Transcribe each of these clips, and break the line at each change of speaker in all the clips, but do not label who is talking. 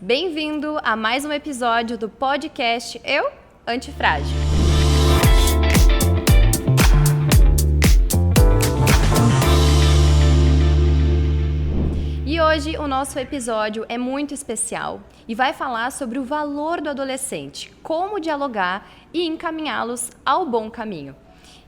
Bem-vindo a mais um episódio do podcast Eu Antifrágil. E hoje o nosso episódio é muito especial e vai falar sobre o valor do adolescente, como dialogar e encaminhá-los ao bom caminho.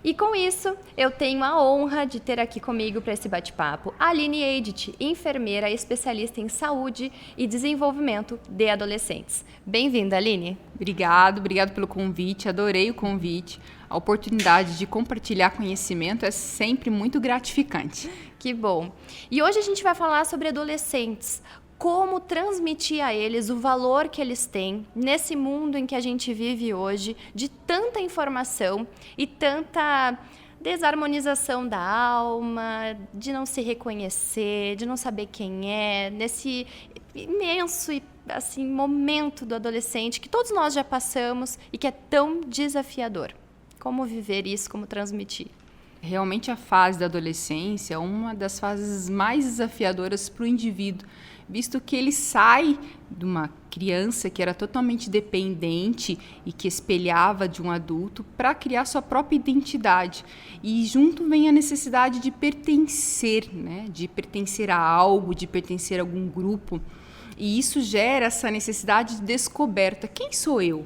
E com isso, eu tenho a honra de ter aqui comigo para esse bate-papo a Aline Edith, enfermeira especialista em saúde e desenvolvimento de adolescentes. Bem-vinda, Aline.
Obrigado pelo convite, adorei o convite. A oportunidade de compartilhar conhecimento é sempre muito gratificante.
Que bom. E hoje a gente vai falar sobre adolescentes. Como transmitir a eles o valor que eles têm nesse mundo em que a gente vive hoje, de tanta informação e tanta desarmonização da alma, de não se reconhecer, de não saber quem é, nesse imenso assim, momento do adolescente que todos nós já passamos e que é tão desafiador. Como viver isso, como transmitir?
Realmente a fase da adolescência é uma das fases mais desafiadoras para o indivíduo, visto que ele sai de uma criança que era totalmente dependente e que espelhava de um adulto para criar sua própria identidade. E junto vem a necessidade de pertencer, né? De pertencer a algo, de pertencer a algum grupo. E isso gera essa necessidade de descoberta. Quem sou eu?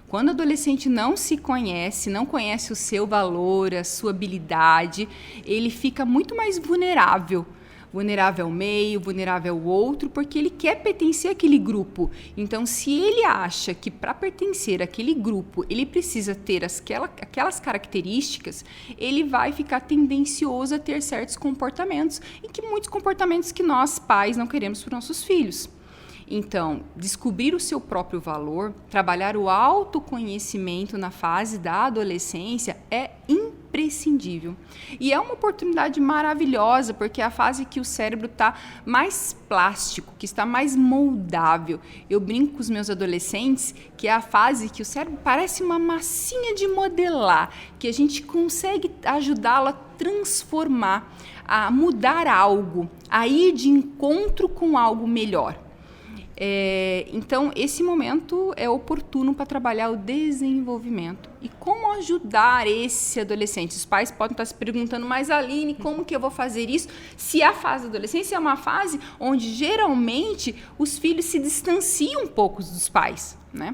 Quando o adolescente não se conhece, não conhece o seu valor, a sua habilidade, ele fica muito mais vulnerável. Vulnerável ao meio, vulnerável ao outro, porque ele quer pertencer àquele grupo. Então, se ele acha que para pertencer àquele grupo, ele precisa ter aquelas características, ele vai ficar tendencioso a ter certos comportamentos, e que muitos comportamentos que nós, pais, não queremos para os nossos filhos. Então, descobrir o seu próprio valor, trabalhar o autoconhecimento na fase da adolescência é imprescindível. E é uma oportunidade maravilhosa, porque é a fase que o cérebro está mais plástico, que está mais moldável. Eu brinco com os meus adolescentes que é a fase que o cérebro parece uma massinha de modelar, que a gente consegue ajudá-lo a transformar, a mudar algo, a ir de encontro com algo melhor. Então, esse momento é oportuno para trabalhar o desenvolvimento. E como ajudar esse adolescente? Os pais podem estar se perguntando, mas Aline, como que eu vou fazer isso? Se a fase da adolescência é uma fase onde, geralmente, os filhos se distanciam um pouco dos pais, né?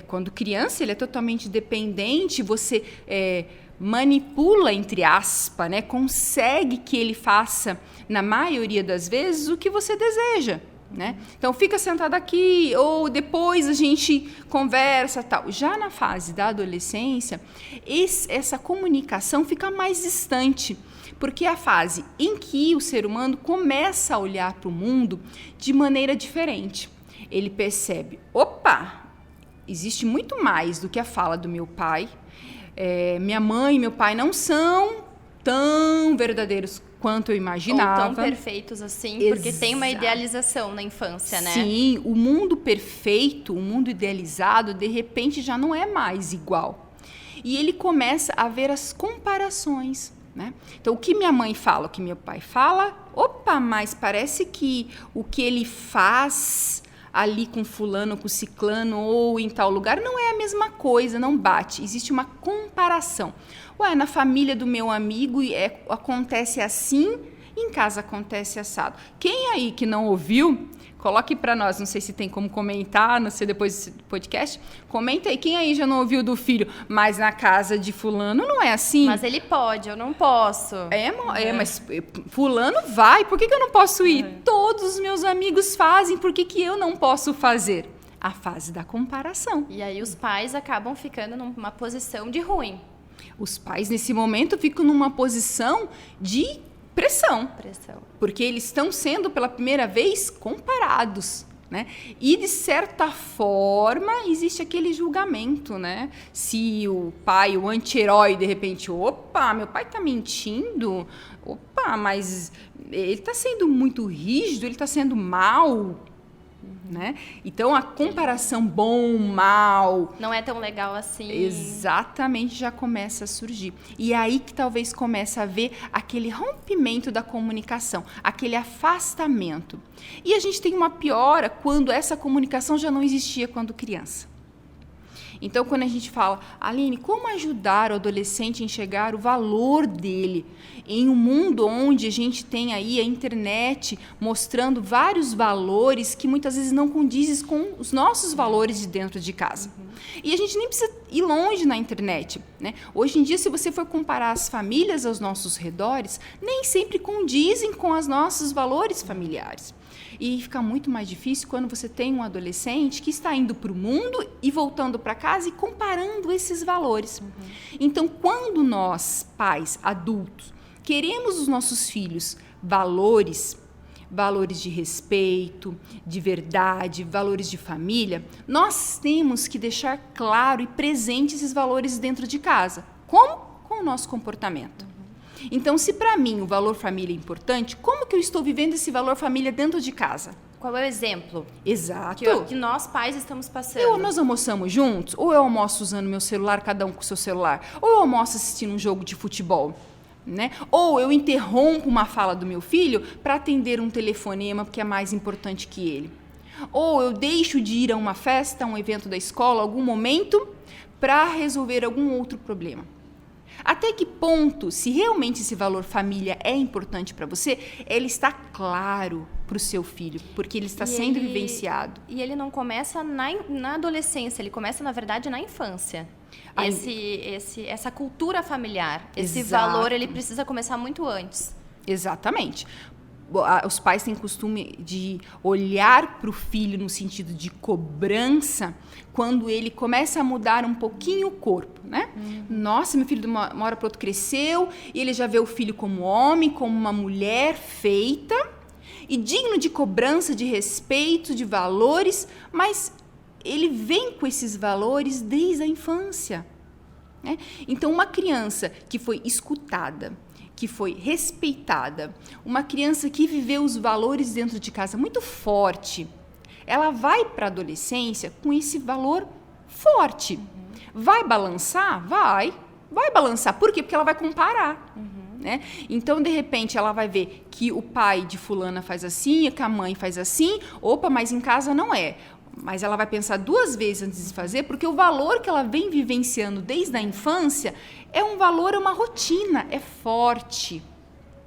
Quando criança, ele é totalmente dependente, você manipula, entre aspas, né? Consegue que ele faça, na maioria das vezes, o que você deseja. Né? Então, fica sentado aqui, ou depois a gente conversa, tal. Já na fase da adolescência, essa comunicação fica mais distante, porque é a fase em que o ser humano começa a olhar para o mundo de maneira diferente. Ele percebe, opa, existe muito mais do que a fala do meu pai. Minha mãe e meu pai não são tão verdadeiros quanto eu imaginava.
Ou tão perfeitos assim, porque tem uma idealização na infância, né?
Sim, o mundo perfeito, o mundo idealizado, de repente já não é mais igual. E ele começa a ver as comparações, né? Então, o que minha mãe fala, o que meu pai fala, opa, mas parece que o que ele faz ali com fulano, com ciclano ou em tal lugar, não é a mesma coisa, não bate. Existe uma comparação. Na família do meu amigo acontece assim, em casa acontece assado. Quem aí que não ouviu, coloque para nós, não sei se tem como comentar, não sei depois do podcast, comenta aí, quem aí já não ouviu do filho, mas na casa de fulano não é assim?
Mas ele pode, eu não posso.
Mas fulano vai, por que eu não posso ir? Todos os meus amigos fazem, por que eu não posso fazer? A fase da comparação.
E aí os pais acabam ficando numa posição de ruim.
Os pais, nesse momento, ficam numa posição de pressão. Porque eles estão sendo, pela primeira vez, comparados, né? E, de certa forma, existe aquele julgamento, né? Se o pai, o anti-herói, de repente, opa, meu pai está mentindo, opa, mas ele está sendo muito rígido, ele está sendo mau. né? Então, a comparação bom, mal...
Não é tão legal assim.
Exatamente, já começa a surgir. E é aí que talvez comece a haver aquele rompimento da comunicação, aquele afastamento. E a gente tem uma piora quando essa comunicação já não existia quando criança. Então, quando a gente fala, Aline, como ajudar o adolescente a enxergar o valor dele em um mundo onde a gente tem aí a internet mostrando vários valores que muitas vezes não condizem com os nossos valores de dentro de casa. E a gente nem precisa ir longe na internet, né? Hoje em dia, se você for comparar as famílias aos nossos redores, nem sempre condizem com os nossos valores familiares. E fica muito mais difícil quando você tem um adolescente que está indo para o mundo e voltando para casa e comparando esses valores. Então, quando nós, pais, adultos, queremos os nossos filhos valores de respeito, de verdade, valores de família, nós temos que deixar claro e presente esses valores dentro de casa. Como? Com o nosso comportamento. Então, se para mim o valor família é importante, como que eu estou vivendo esse valor família dentro de casa?
Qual é o exemplo?
Exato.
Que nós pais estamos passando?
Nós almoçamos juntos? Ou eu almoço usando meu celular, cada um com o seu celular? Ou eu almoço assistindo um jogo de futebol? Né? Ou eu interrompo uma fala do meu filho para atender um telefonema porque é mais importante que ele? Ou eu deixo de ir a uma festa, a um evento da escola, algum momento, para resolver algum outro problema? Até que ponto, se realmente esse valor família é importante para você, ele está claro para o seu filho, porque ele está sendo vivenciado.
E ele não começa na adolescência, ele começa, na verdade, na infância. Essa cultura familiar, esse valor, ele precisa começar muito antes.
Exatamente. Os pais têm costume de olhar para o filho no sentido de cobrança quando ele começa a mudar um pouquinho o corpo, né? Nossa, meu filho de uma hora para outra cresceu e ele já vê o filho como homem, como uma mulher feita e digno de cobrança, de respeito, de valores, mas ele vem com esses valores desde a infância, né? Então, uma criança que foi escutada, que foi respeitada, uma criança que viveu os valores dentro de casa muito forte, ela vai para a adolescência com esse valor forte. Vai balançar? Vai balançar. Por quê? Porque ela vai comparar. Né? Então, de repente, ela vai ver que o pai de fulana faz assim, que a mãe faz assim, opa, mas em casa não é. Mas ela vai pensar 2 vezes antes de fazer, porque o valor que ela vem vivenciando desde a infância é um valor, é uma rotina, é forte.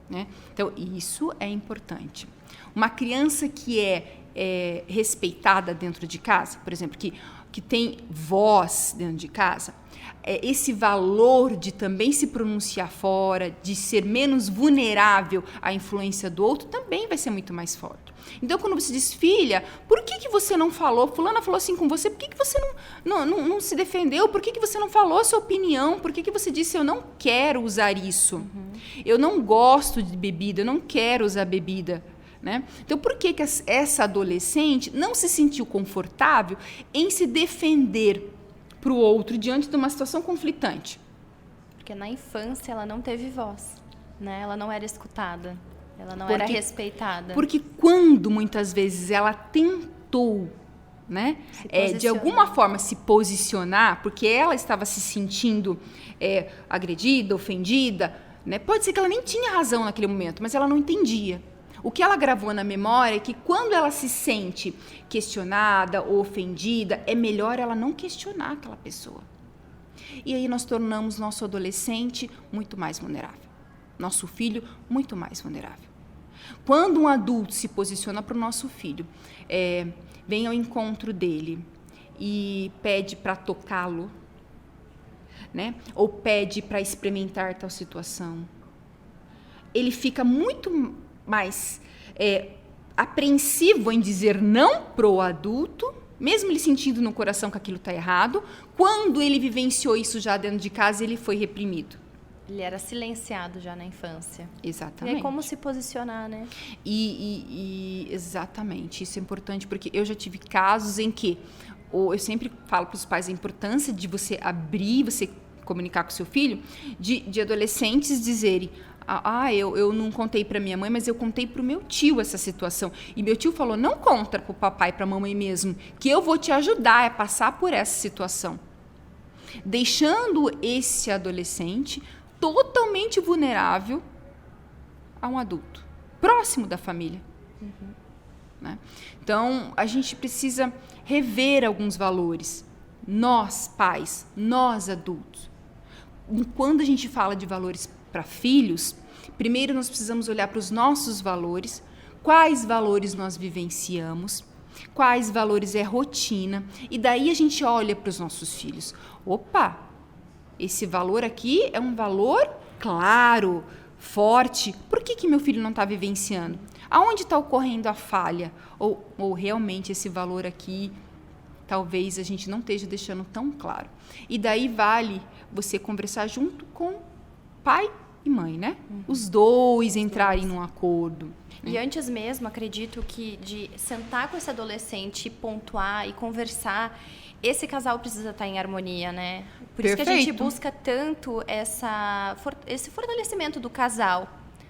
Né? Então, isso é importante. Uma criança que é respeitada dentro de casa, por exemplo, que tem voz dentro de casa, esse valor de também se pronunciar fora, de ser menos vulnerável à influência do outro, também vai ser muito mais forte. Então, quando você diz, filha, por que você não falou? Fulana falou assim com você, por que você não se defendeu? Por que você não falou a sua opinião? Por que você disse, eu não quero usar isso? Eu não gosto de bebida, eu não quero usar bebida. Né? Então, por que essa adolescente não se sentiu confortável em se defender para o outro diante de uma situação conflitante?
Porque na infância ela não teve voz, né? Ela não era escutada, ela não era respeitada.
Porque quando muitas vezes ela tentou, né, de alguma forma se posicionar, porque ela estava se sentindo agredida, ofendida, né? Pode ser que ela nem tinha razão naquele momento, mas ela não entendia. O que ela gravou na memória é que quando ela se sente questionada ou ofendida, é melhor ela não questionar aquela pessoa. E aí nós tornamos nosso adolescente muito mais vulnerável. Nosso filho muito mais vulnerável. Quando um adulto se posiciona para o nosso filho, vem ao encontro dele e pede para tocá-lo, né? Ou pede para experimentar tal situação, ele fica muito mais apreensivo em dizer não pro adulto, mesmo ele sentindo no coração que aquilo está errado, quando ele vivenciou isso já dentro de casa, ele foi reprimido.
Ele era silenciado já na infância.
Exatamente.
E é como se posicionar, né?
Exatamente, isso é importante, porque eu já tive casos em que, eu sempre falo para os pais a importância de você abrir, você comunicar com seu filho, de adolescentes dizerem, Eu não contei para minha mãe, mas eu contei para o meu tio essa situação. E meu tio falou, não conta para o papai e para a mamãe mesmo, que eu vou te ajudar a passar por essa situação. Deixando esse adolescente totalmente vulnerável a um adulto, próximo da família. Né? Então, a gente precisa rever alguns valores. Nós, pais, nós, adultos. Quando a gente fala de valores para filhos, primeiro nós precisamos olhar para os nossos valores, quais valores nós vivenciamos, quais valores é rotina, e daí a gente olha para os nossos filhos. Opa, esse valor aqui é um valor claro, forte. Por que meu filho não está vivenciando? Aonde está ocorrendo a falha? Ou realmente esse valor aqui, talvez a gente não esteja deixando tão claro. E daí vale você conversar junto com pai e mãe, né? Os dois entrarem num acordo.
E antes mesmo, acredito que de sentar com esse adolescente, pontuar e conversar, esse casal precisa estar em harmonia, né? Por isso que a gente busca tanto esse fortalecimento do casal,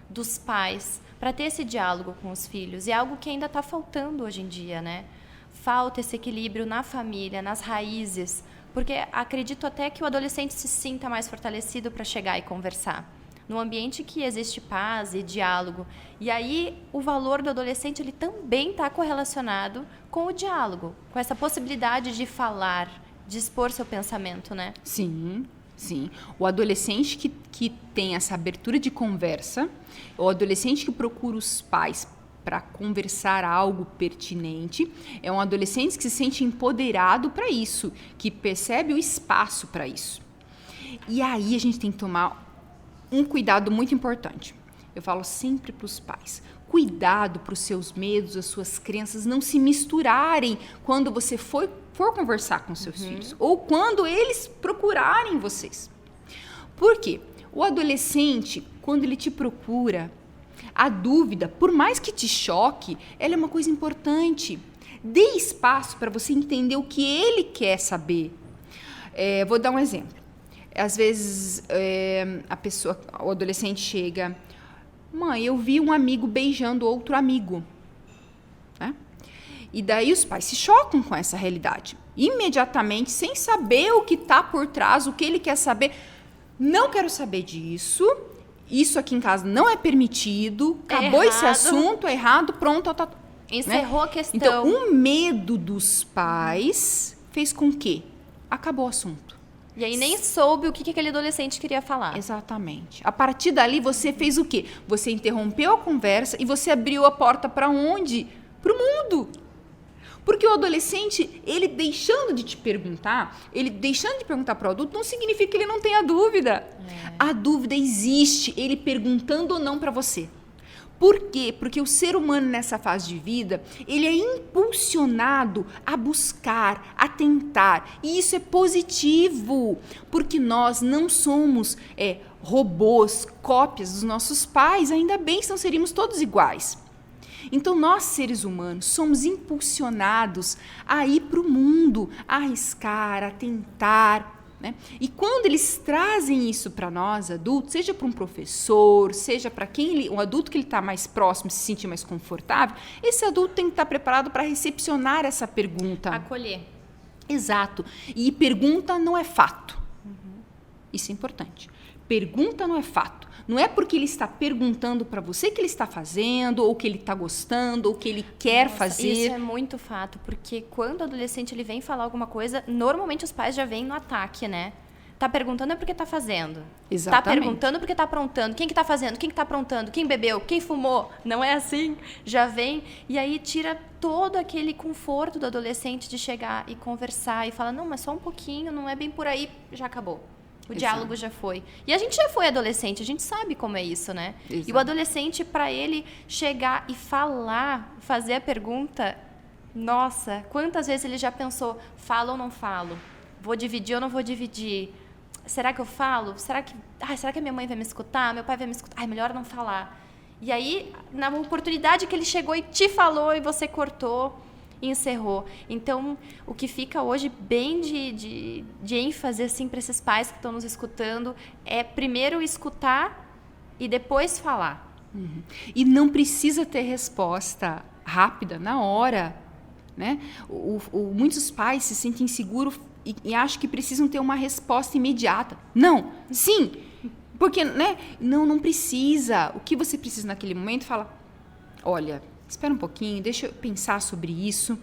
dos pais, para ter esse diálogo com os filhos. E é algo que ainda está faltando hoje em dia, né? Falta esse equilíbrio na família, nas raízes, porque acredito até que o adolescente se sinta mais fortalecido para chegar e conversar. Num ambiente que existe paz e diálogo. E aí, o valor do adolescente ele também está correlacionado com o diálogo, com essa possibilidade de falar, de expor seu pensamento, né?
Sim, sim. O adolescente que tem essa abertura de conversa, o adolescente que procura os pais para conversar algo pertinente, é um adolescente que se sente empoderado para isso, que percebe o espaço para isso. E aí a gente tem que tomar um cuidado muito importante. Eu falo sempre para os pais, cuidado para os seus medos, as suas crenças não se misturarem quando você for conversar com seus filhos, ou quando eles procurarem vocês. Por quê? O adolescente, quando ele te procura, a dúvida, por mais que te choque, ela é uma coisa importante. Dê espaço para você entender o que ele quer saber. Vou dar um exemplo. Às vezes, o adolescente chega, mãe, eu vi um amigo beijando outro amigo. Né? E daí os pais se chocam com essa realidade. Imediatamente, sem saber o que está por trás, o que ele quer saber. Não quero saber disso. Isso aqui em casa não é permitido. Acabou esse assunto, é errado, pronto.
Encerrou, né? A questão.
Então, o medo dos pais fez com que acabou o assunto.
E aí nem soube o que aquele adolescente queria falar.
Exatamente. A partir dali, você fez o quê? Você interrompeu a conversa e você abriu a porta para onde? Para o mundo. Porque o adolescente, ele deixando de te perguntar, ele deixando de perguntar para o adulto, não significa que ele não tenha dúvida. A dúvida existe, ele perguntando ou não para você. Por quê? Porque o ser humano nessa fase de vida, ele é impulsionado a buscar, a tentar. E isso é positivo, porque nós não somos robôs, cópias dos nossos pais, ainda bem, senão seríamos todos iguais. Então, nós, seres humanos, somos impulsionados a ir para o mundo, a arriscar, a tentar. Né? E quando eles trazem isso para nós, adultos, seja para um professor, seja para um adulto que ele está mais próximo, se sentir mais confortável, esse adulto tem que estar preparado para recepcionar essa pergunta.
Acolher.
Exato. E pergunta não é fato. Isso é importante. Pergunta não é fato. Não é porque ele está perguntando para você que ele está fazendo, ou que ele está gostando, ou que ele quer fazer.
Isso é muito fato, porque quando o adolescente ele vem falar alguma coisa, normalmente os pais já vêm no ataque, né? Tá perguntando é porque tá fazendo.
Exatamente.
Tá perguntando porque tá aprontando. Quem que tá fazendo? Quem que tá aprontando? Quem bebeu? Quem fumou? Não é assim? Já vem e aí tira todo aquele conforto do adolescente de chegar e conversar e falar, não, mas só um pouquinho, não é bem por aí, já acabou. O diálogo já foi. E a gente já foi adolescente, a gente sabe como é isso, né? Exato. E o adolescente, para ele chegar e falar, fazer a pergunta, nossa, quantas vezes ele já pensou, falo ou não falo? Vou dividir ou não vou dividir? Será que eu falo? Será que a minha mãe vai me escutar? Meu pai vai me escutar? Melhor não falar. E aí, na oportunidade que ele chegou e te falou e você cortou, e encerrou. Então, o que fica hoje bem de ênfase assim, para esses pais que estão nos escutando é primeiro escutar e depois falar.
E não precisa ter resposta rápida, na hora, né? Muitos pais se sentem inseguros e acham que precisam ter uma resposta imediata. Não, sim, porque, né? Não precisa. O que você precisa naquele momento, fala, olha, espera um pouquinho, deixa eu pensar sobre isso,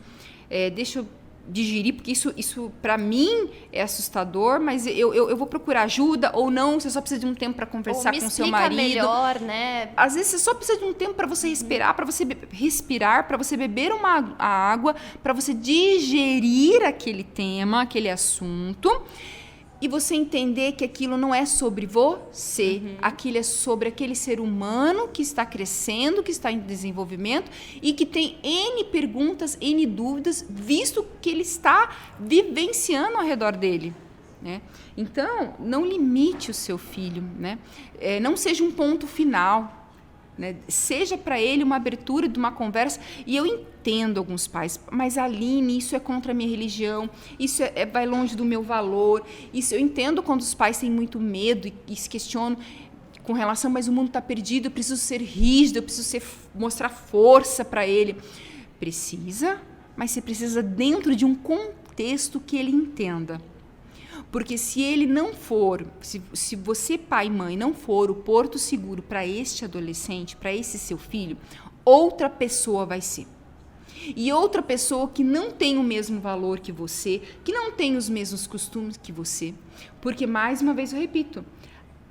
deixa eu digerir, porque isso para mim é assustador, mas eu vou procurar ajuda, ou não, você só precisa de um tempo para conversar com seu marido.
Melhor, né?
Às vezes você só precisa de um tempo para você respirar, para você beber uma água, para você digerir aquele tema, aquele assunto, e você entender que aquilo não é sobre você, aquilo é sobre aquele ser humano que está crescendo, que está em desenvolvimento e que tem N perguntas, N dúvidas, visto que ele está vivenciando ao redor dele, né? Então, não limite o seu filho, né? Não seja um ponto final, né? Seja para ele uma abertura de uma conversa. E eu entendo alguns pais, mas Aline, isso é contra a minha religião, isso vai longe do meu valor. Isso eu entendo quando os pais têm muito medo e se questionam com relação, mas o mundo está perdido, eu preciso ser rígido, eu preciso mostrar força para ele. Precisa, mas você precisa dentro de um contexto que ele entenda. Porque se ele não for, se você, pai e mãe, não for o porto seguro para este adolescente, para esse seu filho, outra pessoa vai ser. E outra pessoa que não tem o mesmo valor que você, que não tem os mesmos costumes que você. Porque, mais uma vez, eu repito,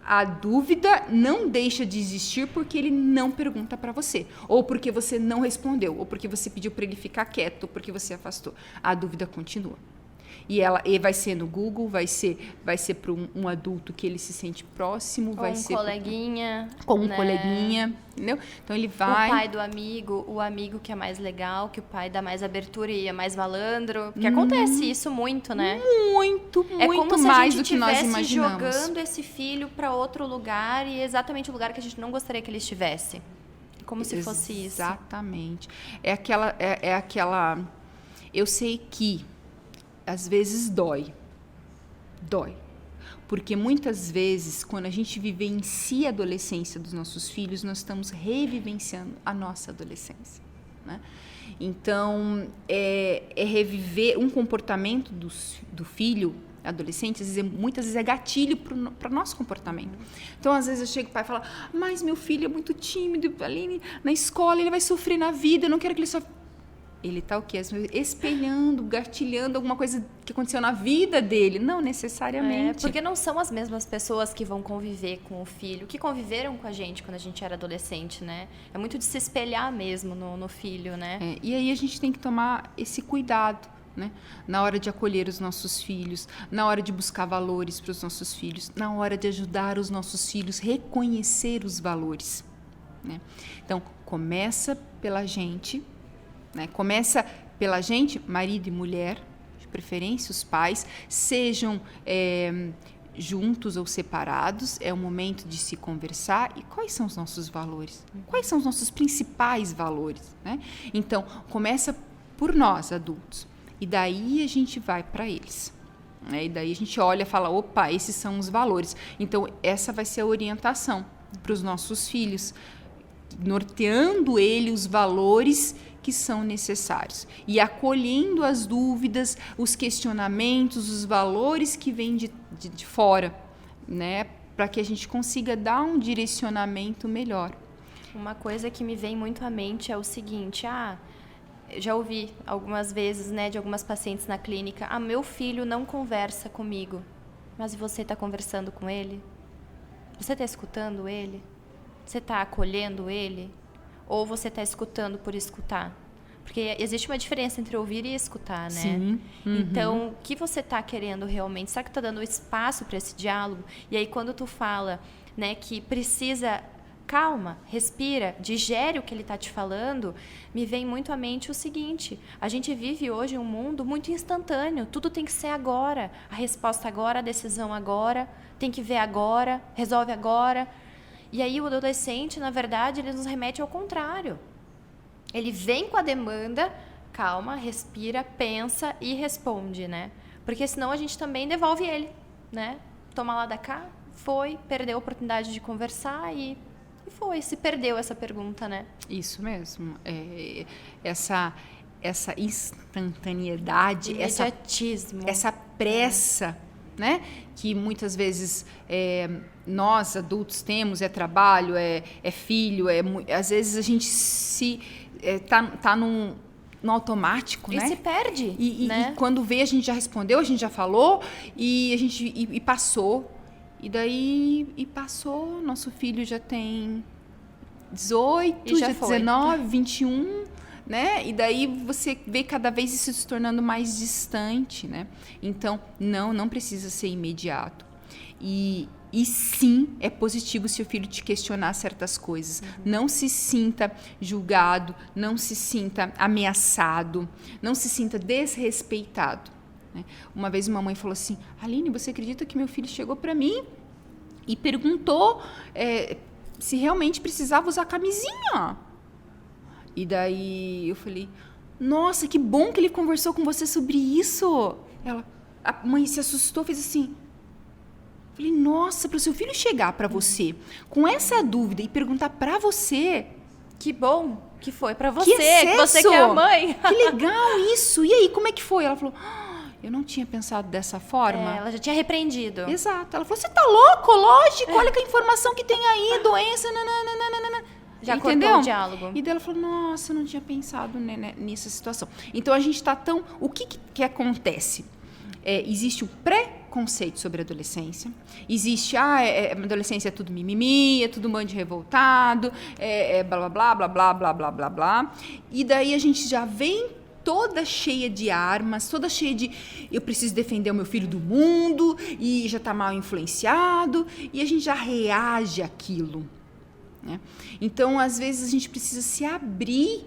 a dúvida não deixa de existir porque ele não pergunta para você. Ou porque você não respondeu, ou porque você pediu para ele ficar quieto, ou porque você afastou. A dúvida continua. E vai ser no Google, vai ser para um adulto que ele se sente próximo, vai ser
coleguinha,
com um coleguinha, entendeu? Então ele vai.
O pai do amigo, o amigo que é mais legal, que o pai dá mais abertura e é mais malandro, porque acontece isso muito, né?
Muito mais do que nós imaginamos.
É como se a gente estivesse jogando esse filho para outro lugar e exatamente o lugar que a gente não gostaria que ele estivesse. Como se fosse isso.
Exatamente. É aquela. Eu sei que às vezes dói. Porque muitas vezes, quando a gente vivencia a adolescência dos nossos filhos, nós estamos revivenciando a nossa adolescência, né? Então, reviver um comportamento do filho, adolescente, muitas vezes é gatilho para o nosso comportamento. Então, às vezes eu chego para o pai e falo, mas meu filho é muito tímido, ali na escola ele vai sofrer na vida, eu não quero que ele sofra. Ele está o quê? Espelhando, gatilhando alguma coisa que aconteceu na vida dele. Não necessariamente.
Porque não são as mesmas pessoas que vão conviver com o filho, que conviveram com a gente quando a gente era adolescente, né? É muito de se espelhar mesmo no filho, né?
E aí a gente tem que tomar esse cuidado, né? Na hora de acolher os nossos filhos, na hora de buscar valores para os nossos filhos, na hora de ajudar os nossos filhos a reconhecer os valores, né? Então, começa pela gente, né? Começa pela gente, marido e mulher, de preferência os pais, sejam juntos ou separados, é o momento de se conversar. E quais são os nossos valores? Quais são os nossos principais valores, né? Então, começa por nós, adultos, e daí a gente vai para eles, né? E daí a gente olha e fala, opa, esses são os valores. Então, essa vai ser a orientação para os nossos filhos, norteando ele os valores que são necessários e acolhendo as dúvidas, os questionamentos, os valores que vêm de fora, né, para que a gente consiga dar um direcionamento melhor.
Uma coisa que me vem muito à mente é o seguinte, eu já ouvi algumas vezes, né, de algumas pacientes na clínica, meu filho não conversa comigo, mas você está conversando com ele? Você está escutando ele? Você está acolhendo ele? Ou você está escutando por escutar? Porque existe uma diferença entre ouvir e escutar, né?
Sim. Uhum.
Então, o que você está querendo realmente? Será que está dando espaço para esse diálogo? E aí, quando tu fala, né, que precisa... Calma, respira, digere o que ele está te falando, me vem muito à mente o seguinte, a gente vive hoje um mundo muito instantâneo, tudo tem que ser agora, a resposta agora, a decisão agora, tem que ver agora, resolve agora. E aí o adolescente, na verdade, ele nos remete ao contrário. Ele vem com a demanda, calma, respira, pensa e responde, né? Porque senão a gente também devolve ele, né? Toma lá da cá, perdeu a oportunidade de conversar e E se perdeu essa pergunta, né?
Isso mesmo. Essa instantaneidade,
Imediatismo.
essa pressa, né? Que muitas vezes nós adultos temos, trabalho, é filho, às vezes a gente tá no automático, né?
E se perde, né?
E quando vê, a gente já respondeu, a gente já falou e passou. E daí passou, nosso filho já tem 18, já 19, 21, né? E daí você vê cada vez isso se tornando mais distante, né? Então, não precisa ser imediato. E sim, é positivo se o filho te questionar certas coisas. Não se sinta julgado, não se sinta ameaçado, não se sinta desrespeitado. Uma vez uma mãe falou assim: Aline, você acredita que meu filho chegou para mim e perguntou se realmente precisava usar camisinha? E daí eu falei: nossa, que bom que ele conversou com você sobre isso. A mãe se assustou, fez assim. Falei: nossa, para o seu filho chegar para você com essa dúvida e perguntar para você.
Que bom que foi para você,
que
você que é a mãe.
Que legal isso. E aí, como é que foi? Ela falou: eu não tinha pensado dessa forma.
Ela já tinha repreendido.
Exato. Ela falou: você tá louco? Lógico, olha que a informação que tem aí, doença, nananana.
Já
entendeu?
Cortou o diálogo.
E daí ela falou: nossa, eu não tinha pensado nessa situação. Então, a gente tá tão... O que acontece? Existe o preconceito sobre a adolescência. Existe, a adolescência é tudo mimimi, é tudo um bando de revoltado, blá, blá, blá, blá, blá, blá, blá, blá. E daí a gente já vem toda cheia de armas, toda cheia de eu preciso defender o meu filho do mundo, e já está mal influenciado, e a gente já reage àquilo. Né? Então, às vezes, a gente precisa se abrir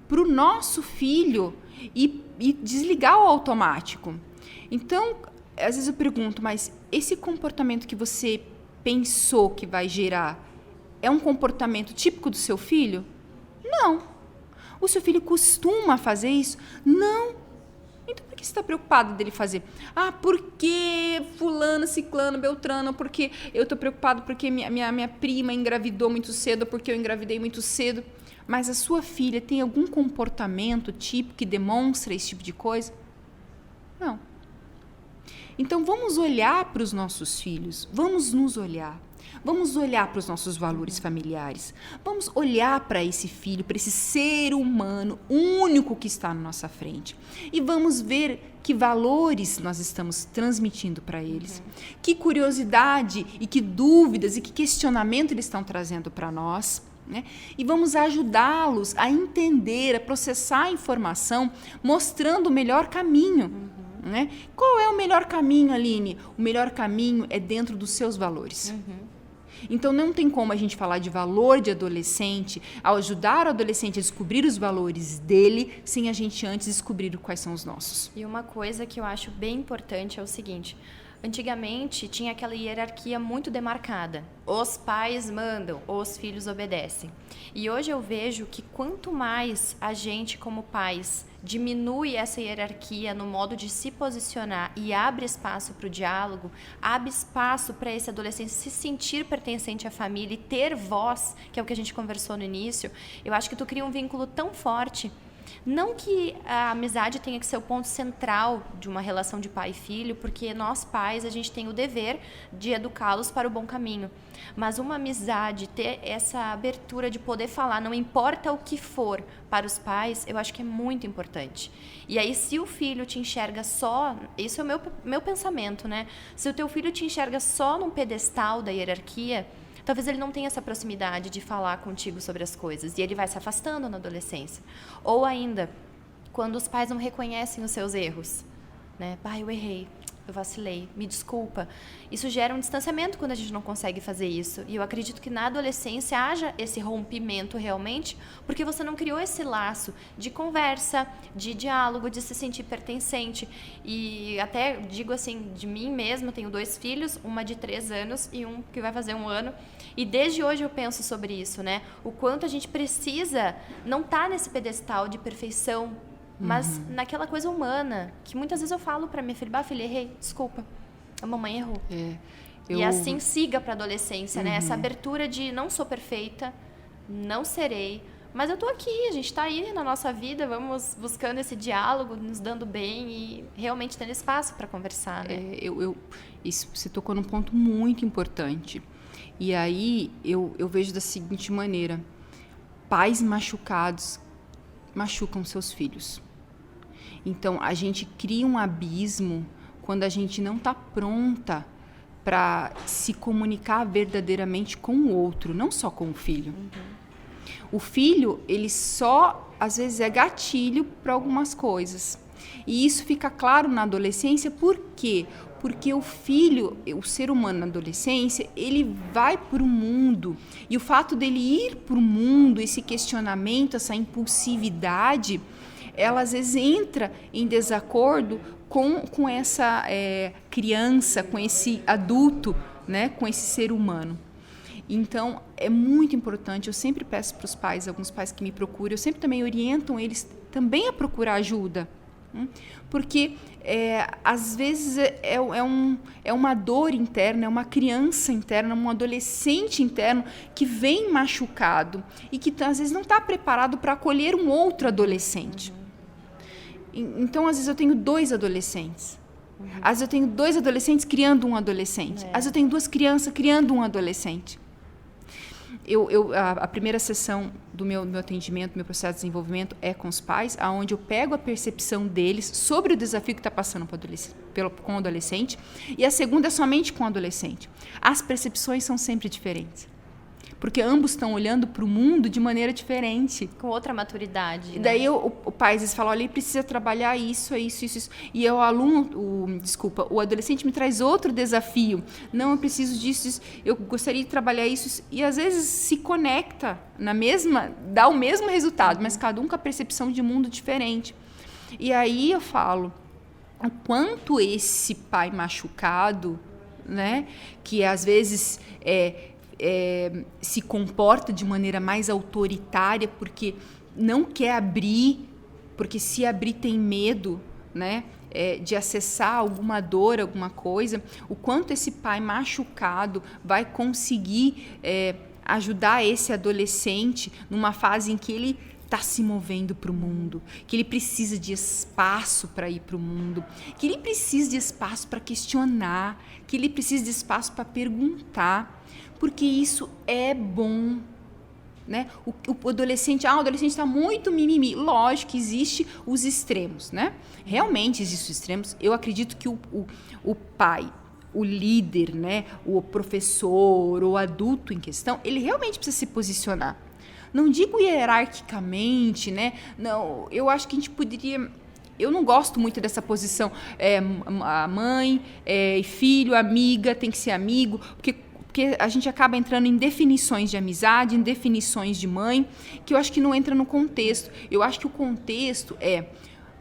para o nosso filho e desligar o automático. Então, às vezes eu pergunto, mas esse comportamento que você pensou que vai gerar é um comportamento típico do seu filho? Não. O seu filho costuma fazer isso? Não. Então, por que você está preocupado dele fazer? Porque fulano, ciclano, beltrano, porque eu estou preocupado porque minha prima engravidou muito cedo, porque eu engravidei muito cedo. Mas a sua filha tem algum comportamento típico que demonstra esse tipo de coisa? Não. Então, vamos olhar para os nossos filhos, vamos nos olhar. Vamos olhar para os nossos valores familiares. Vamos olhar para esse filho, para esse ser humano único que está na nossa frente. E vamos ver que valores nós estamos transmitindo para eles. Que curiosidade e que dúvidas e que questionamento eles estão trazendo para nós. Né? E vamos ajudá-los a entender, a processar a informação, mostrando o melhor caminho. Né? Qual é o melhor caminho, Aline? O melhor caminho é dentro dos seus valores. Então, não tem como a gente falar de valor de adolescente, ao ajudar o adolescente a descobrir os valores dele, sem a gente antes descobrir quais são os nossos.
E uma coisa que eu acho bem importante é o seguinte: antigamente tinha aquela hierarquia muito demarcada. Os pais mandam, os filhos obedecem. E hoje eu vejo que quanto mais a gente, como pais, diminui essa hierarquia no modo de se posicionar e abre espaço para o diálogo, abre espaço para esse adolescente se sentir pertencente à família e ter voz, que é o que a gente conversou no início, eu acho que tu cria um vínculo tão forte. Não que a amizade tenha que ser o ponto central de uma relação de pai e filho, porque nós pais, a gente tem o dever de educá-los para o bom caminho. Mas uma amizade, ter essa abertura de poder falar, não importa o que for, para os pais, eu acho que é muito importante. E aí, se o filho te enxerga só, isso é o meu pensamento, né? Se o teu filho te enxerga só num pedestal da hierarquia, talvez ele não tenha essa proximidade de falar contigo sobre as coisas. E ele vai se afastando na adolescência. Ou ainda, quando os pais não reconhecem os seus erros. Né? Eu errei, eu vacilei, me desculpa. Isso gera um distanciamento quando a gente não consegue fazer isso. E eu acredito que na adolescência haja esse rompimento realmente, porque você não criou esse laço de conversa, de diálogo, de se sentir pertencente. E até digo assim, de mim mesma, tenho 2 filhos, uma de 3 anos e um que vai fazer 1 ano. E desde hoje eu penso sobre isso, né? O quanto a gente precisa não estar nesse pedestal de perfeição, mas naquela coisa humana, que muitas vezes eu falo pra minha filha: filha, errei, desculpa, a mamãe errou. E assim siga para a adolescência, né? Essa abertura de não sou perfeita, não serei, mas eu tô aqui, a gente tá aí na nossa vida, vamos buscando esse diálogo, nos dando bem e realmente tendo espaço para conversar, né?
Isso, você tocou num ponto muito importante. E aí eu vejo da seguinte maneira: pais machucados machucam seus filhos. Então a gente cria um abismo quando a gente não está pronta para se comunicar verdadeiramente com o outro, não só com o filho. O filho, ele só, às vezes, é gatilho para algumas coisas. E isso fica claro na adolescência, por quê? Porque o filho, o ser humano na adolescência, ele vai para o mundo. E o fato dele ir para o mundo, esse questionamento, essa impulsividade, ela às vezes entra em desacordo com essa criança, com esse adulto, né? Com esse ser humano. Então, é muito importante, eu sempre peço para os pais, alguns pais que me procuram, eu sempre também oriento eles também a procurar ajuda. Porque, às vezes, é uma dor interna, é uma criança interna, um adolescente interno que vem machucado e que, às vezes, não está preparado para acolher um outro adolescente. Então, às vezes, eu tenho 2 adolescentes. Às vezes, eu tenho 2 adolescentes criando um adolescente. Às vezes, eu tenho 2 crianças criando um adolescente. A primeira sessão do meu atendimento, meu processo de desenvolvimento é com os pais, onde eu pego a percepção deles sobre o desafio que está passando com o adolescente, e a segunda é somente com o adolescente. As percepções são sempre diferentes, porque ambos estão olhando para o mundo de maneira diferente.
Com outra maturidade.
E daí o pai às vezes fala, olha, ele precisa trabalhar isso. E o o adolescente me traz outro desafio. Não, eu preciso disso, eu gostaria de trabalhar isso. E às vezes se conecta dá o mesmo resultado, mas cada um com a percepção de mundo diferente. E aí eu falo, o quanto esse pai machucado, né, que às vezes se comporta de maneira mais autoritária porque não quer abrir, porque se abrir tem medo, né, de acessar alguma dor, alguma coisa, o quanto esse pai machucado vai conseguir ajudar esse adolescente numa fase em que ele está se movendo para o mundo, que ele precisa de espaço para ir para o mundo, que ele precisa de espaço para questionar, que ele precisa de espaço para perguntar, porque isso é bom, né? O adolescente está muito mimimi. Lógico que existe os extremos, né? Realmente existem os extremos. Eu acredito que o pai, o líder, né? O professor, o adulto em questão, ele realmente precisa se posicionar. Não digo hierarquicamente, né? Não, eu acho que a gente poderia... Eu não gosto muito dessa posição. A mãe, filho, amiga, tem que ser amigo, porque a gente acaba entrando em definições de amizade, em definições de mãe, que eu acho que não entra no contexto. Eu acho que o contexto é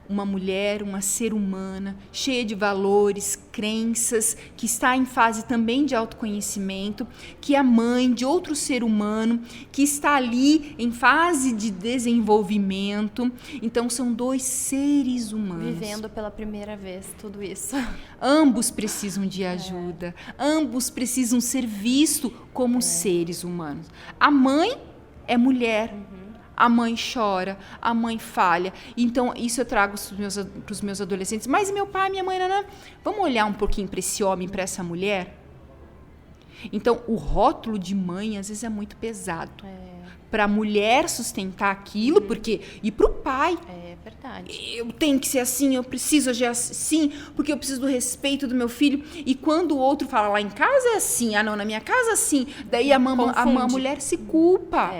uma mulher, uma ser humana, cheia de valores, crenças, que está em fase também de autoconhecimento, que é mãe de outro ser humano, que está ali em fase de desenvolvimento. Então, são 2 seres humanos.
Vivendo pela primeira vez tudo isso.
Ambos precisam de ajuda, ambos precisam ser vistos como seres humanos. A mãe é mulher. A mãe chora, a mãe falha. Então, isso eu trago para os meus adolescentes. Mas meu pai, minha mãe, vamos olhar um pouquinho para esse homem, para essa mulher? Então, o rótulo de mãe, às vezes, é muito pesado. Para a mulher sustentar aquilo, porque... E para o pai.
É verdade.
Eu tenho que ser assim, eu preciso agir assim, porque eu preciso do respeito do meu filho. E quando o outro fala, lá em casa é assim, não, na minha casa é assim. Daí a mulher se culpa,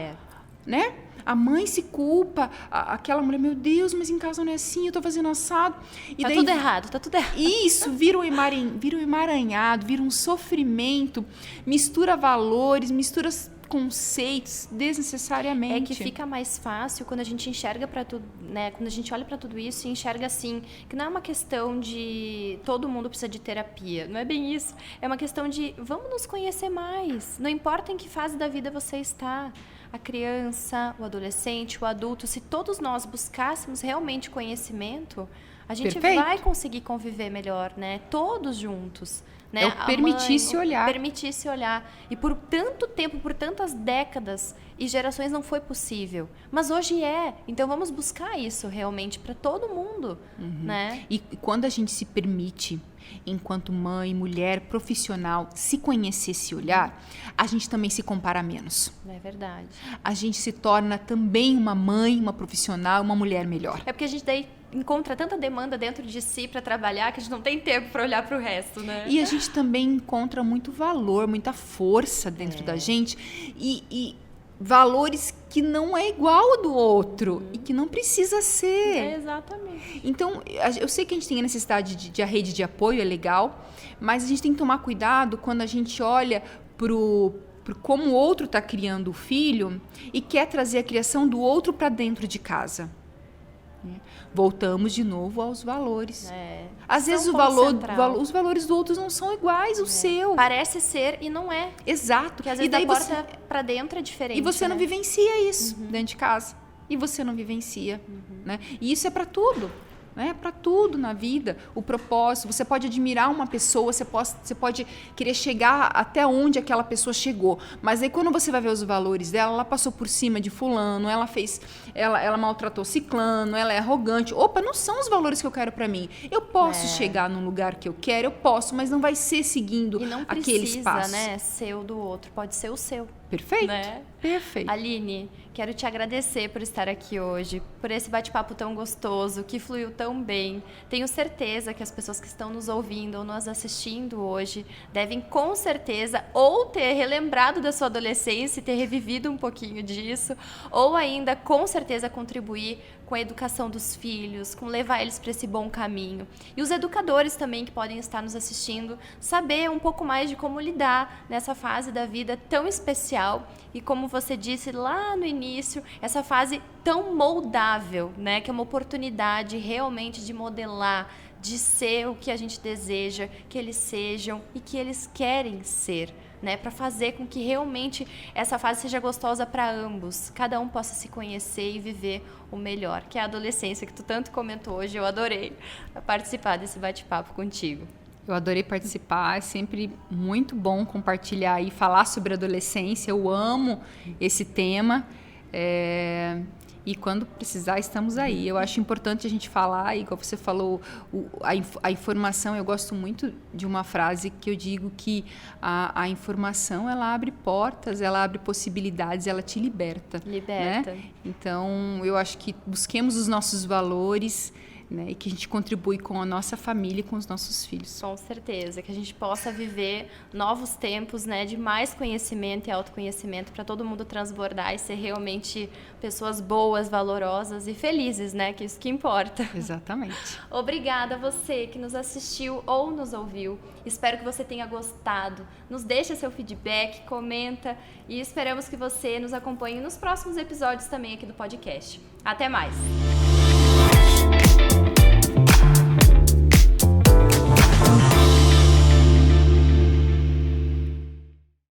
né? A mãe se culpa, aquela mulher, meu Deus, mas em casa não é assim, eu estou fazendo assado. E daí,
tudo errado, tá tudo errado.
Isso, vira um emaranhado, vira um sofrimento, mistura valores, mistura conceitos desnecessariamente.
É que fica mais fácil quando a gente enxerga para tudo, né? Quando a gente olha para tudo isso e enxerga assim, que não é uma questão de todo mundo precisa de terapia, não é bem isso. É uma questão de vamos nos conhecer mais. Não importa em que fase da vida você está. A criança, o adolescente, o adulto, se todos nós buscássemos realmente conhecimento, a gente
Perfeito.
vai conseguir conviver melhor, né? Todos juntos. Né?
É o permitir se olhar.
Permitir se olhar. E por tanto tempo, por tantas décadas e gerações não foi possível. Mas hoje é. Então vamos buscar isso realmente para todo mundo. Né?
E quando a gente se permite, enquanto mãe, mulher, profissional, se conhecer, se olhar, a gente também se compara menos.
É verdade.
A gente se torna também uma mãe, uma profissional, uma mulher melhor.
É porque a gente daí encontra tanta demanda dentro de si para trabalhar que a gente não tem tempo para olhar para o resto, né?
E a gente também encontra muito valor, muita força dentro da gente e valores que não é igual ao do outro e que não precisa ser.
Exatamente.
Então, eu sei que a gente tem a necessidade de a rede de apoio, é legal, mas a gente tem que tomar cuidado quando a gente olha por como o outro está criando o filho e quer trazer a criação do outro para dentro de casa. Voltamos de novo aos valores. Às vezes os valores do outro não são iguais ao seu.
Parece ser e não é.
Exato.
Porque às vezes da porta para dentro é diferente.
E você não vivencia isso dentro de casa. E você não vivencia. Né? E isso é para tudo. Né? Para tudo na vida, o propósito. Você pode admirar uma pessoa, você pode querer chegar até onde aquela pessoa chegou, mas aí quando você vai ver os valores dela, ela passou por cima de fulano, ela maltratou ciclano, ela é arrogante. Opa, não são os valores que eu quero para mim. Eu posso chegar num lugar que eu quero, eu posso, mas não vai ser seguindo aqueles passos.
Né, ser o do outro, pode ser o seu.
Perfeito.
Né?
Perfeito.
Aline, quero te agradecer por estar aqui hoje, por esse bate-papo tão gostoso, que fluiu tão bem. Tenho certeza que as pessoas que estão nos ouvindo ou nos assistindo hoje devem, com certeza, ou ter relembrado da sua adolescência e ter revivido um pouquinho disso, ou ainda, com certeza, contribuir com a educação dos filhos, com levar eles para esse bom caminho. E os educadores também que podem estar nos assistindo, saber um pouco mais de como lidar nessa fase da vida tão especial e, como você disse lá no início, essa fase tão moldável, né? Que é uma oportunidade realmente de modelar, de ser o que a gente deseja que eles sejam e que eles querem ser. Né, para fazer com que realmente essa fase seja gostosa para ambos, cada um possa se conhecer e viver o melhor, que é a adolescência que tu tanto comentou hoje. Eu adorei participar desse bate-papo contigo.
Eu adorei participar, é sempre muito bom compartilhar e falar sobre adolescência. Eu amo esse tema. E quando precisar, estamos aí. Eu acho importante a gente falar, igual você falou, a informação. Eu gosto muito de uma frase que eu digo que a informação, ela abre portas, ela abre possibilidades, ela te liberta.
Liberta.
Né? Então, eu acho que busquemos os nossos valores, né, e que a gente contribui com a nossa família e com os nossos filhos.
Com certeza, que a gente possa viver novos tempos, né, de mais conhecimento e autoconhecimento para todo mundo transbordar e ser realmente pessoas boas, valorosas e felizes, né, que isso que importa.
Exatamente.
Obrigada a você que nos assistiu ou nos ouviu. Espero que você tenha gostado. Nos deixa seu feedback, comenta e esperamos que você nos acompanhe nos próximos episódios também aqui do podcast. Até mais!